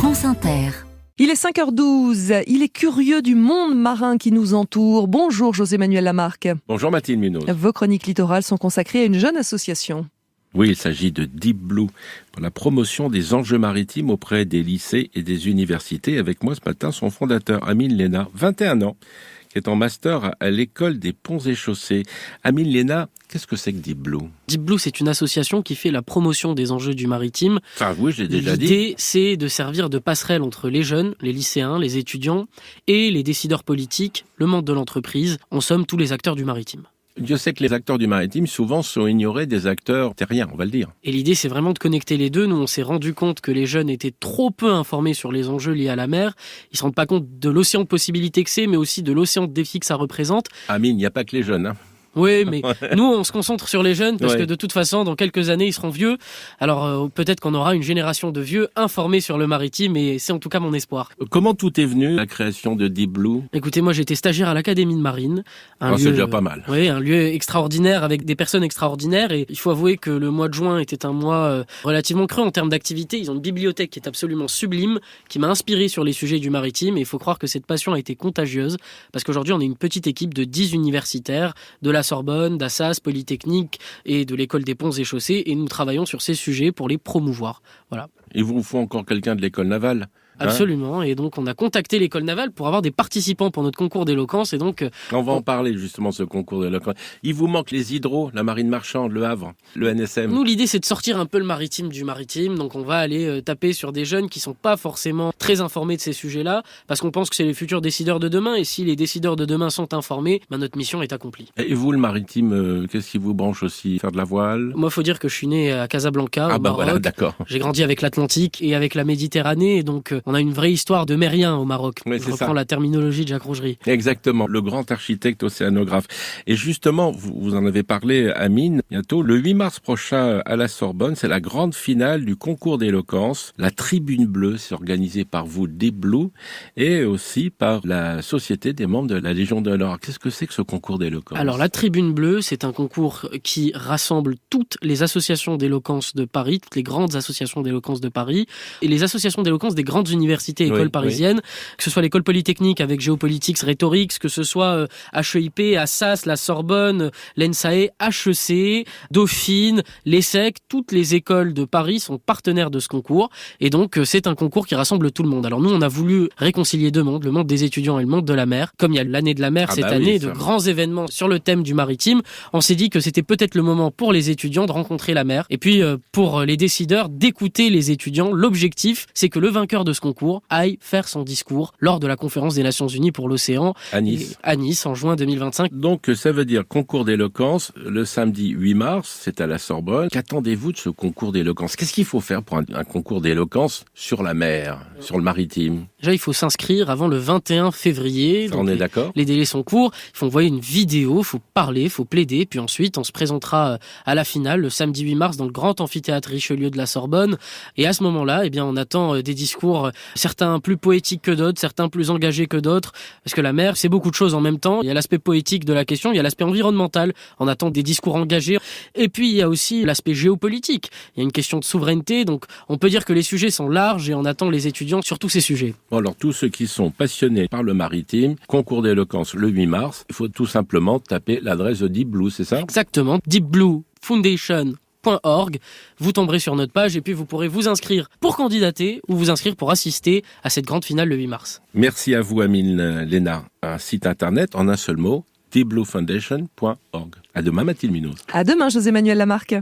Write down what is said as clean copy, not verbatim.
France Inter. Il est 5h12, il est curieux du monde marin qui nous entoure. Bonjour José-Manuel Lamarque. Bonjour Mathilde Munoz. Vos chroniques littorales sont consacrées à une jeune association. Oui, il s'agit de Deep Blue, pour la promotion des enjeux maritimes auprès des lycées et des universités. Avec moi ce matin, son fondateur, Amine Lena, 21 ans, qui est en master à l'école des ponts et chaussées. Amine Lena, qu'est-ce que c'est que Deep Blue ? Deep Blue, c'est une association qui fait la promotion des enjeux du maritime. Ah oui, j'ai déjà dit. L'idée, c'est de servir de passerelle entre les jeunes, les lycéens, les étudiants et les décideurs politiques, le monde de l'entreprise, en somme tous les acteurs du maritime. Dieu sait que les acteurs du maritime, souvent, sont ignorés des acteurs terriens, on va le dire. Et l'idée, c'est vraiment de connecter les deux. Nous, on s'est rendu compte que les jeunes étaient trop peu informés sur les enjeux liés à la mer. Ils se rendent pas compte de l'océan de possibilités que c'est, mais aussi de l'océan de défis que ça représente. Amine, il n'y a pas que les jeunes, hein. Oui, mais nous, on se concentre sur les jeunes parce Ouais. que de toute façon, dans quelques années, ils seront vieux. Alors, peut-être qu'on aura une génération de vieux informés sur le maritime et c'est en tout cas mon espoir. Comment tout est venu, la création de Deep Blue ? Écoutez, moi, j'étais stagiaire à l'Académie de Marine. C'est déjà pas mal. Oui, un lieu extraordinaire avec des personnes extraordinaires. Et il faut avouer que le mois de juin était un mois relativement creux en termes d'activité. Ils ont une bibliothèque qui est absolument sublime, qui m'a inspiré sur les sujets du maritime. Et il faut croire que cette passion a été contagieuse parce qu'aujourd'hui, on est une petite équipe de 10 universitaires de la Sorbonne, d'Assas, Polytechnique et de l'école des ponts et chaussées. Et nous travaillons sur ces sujets pour les promouvoir. Voilà. Il vous faut encore quelqu'un de l'école navale ? Absolument. Et donc, on a contacté l'école navale pour avoir des participants pour notre concours d'éloquence. Et donc, On va en parler justement, ce concours d'éloquence. Il vous manque les hydros, la marine marchande, le Havre, le NSM. nous, l'idée, c'est de sortir un peu le maritime du maritime. Donc, on va aller taper sur des jeunes qui sont pas forcément très informés de ces sujets-là, parce qu'on pense que c'est les futurs décideurs de demain. Et si les décideurs de demain sont informés, notre mission est accomplie. Et vous, le maritime, qu'est-ce qui vous branche aussi ? Faire de la voile ? Moi, faut dire que je suis né à Casablanca, au Maroc. Voilà, d'accord. J'ai grandi avec l'Atlantique et avec la Méditerranée. Et donc, on a une vraie histoire de mériens au Maroc. Oui, Je c'est reprends ça. la terminologie de Jacques Rougerie. Exactement, le grand architecte océanographe. Et justement, vous en avez parlé, Amine, bientôt, le 8 mars prochain à la Sorbonne, c'est la grande finale du concours d'éloquence. La Tribune Bleue, c'est organisé par vous, Deep Blue, et aussi par la Société des membres de la Légion d'honneur. Qu'est-ce que c'est que ce concours d'éloquence ? Alors, la Tribune Bleue, c'est un concours qui rassemble toutes les associations d'éloquence de Paris, toutes les grandes associations d'éloquence de Paris, et les associations d'éloquence des grandes universités et écoles parisiennes, que ce soit l'école polytechnique avec Géopolitics, Rhétorics, que ce soit HEIP, Assas, la Sorbonne, l'ENSAE, HEC, Dauphine, l'ESSEC, toutes les écoles de Paris sont partenaires de ce concours, et donc c'est un concours qui rassemble tout le monde. Alors nous, on a voulu réconcilier deux mondes, le monde des étudiants et le monde de la mer. Comme il y a l'année de la mer cette année, de grands événements sur le thème du maritime, on s'est dit que c'était peut-être le moment pour les étudiants de rencontrer la mer, et puis pour les décideurs d'écouter les étudiants. L'objectif, c'est que le vainqueur de ce concours aille faire son discours lors de la conférence des Nations Unies pour l'océan à Nice. À Nice en juin 2025. Donc ça veut dire concours d'éloquence le samedi 8 mars, c'est à la Sorbonne. Qu'attendez-vous de ce concours d'éloquence ? Qu'est-ce qu'il faut faire pour un concours d'éloquence sur la mer, sur le maritime ? Déjà, il faut s'inscrire avant le 21 février. Ça, on est d'accord ? Les délais sont courts. Il faut envoyer une vidéo, il faut parler, il faut plaider. Puis ensuite, on se présentera à la finale le samedi 8 mars dans le grand amphithéâtre Richelieu de la Sorbonne. Et à ce moment-là, on attend des discours, certains plus poétiques que d'autres, certains plus engagés que d'autres. Parce que la mer, c'est beaucoup de choses en même temps. Il y a l'aspect poétique de la question, il y a l'aspect environnemental. On attend des discours engagés. Et puis, il y a aussi l'aspect géopolitique. Il y a une question de souveraineté. Donc, on peut dire que les sujets sont larges et on attend les étudiants sur tous ces sujets. Bon, alors, tous ceux qui sont passionnés par le maritime, concours d'éloquence le 8 mars, il faut tout simplement taper l'adresse de Deep Blue, c'est ça ? Exactement. Deep Blue Foundation. .org. Vous tomberez sur notre page et puis vous pourrez vous inscrire pour candidater ou vous inscrire pour assister à cette grande finale le 8 mars. Merci à vous, Amine Lena. Un site internet en un seul mot, deepbluefoundation.org. À demain, Mathilde Munoz. À demain, José-Manuel Lamarque.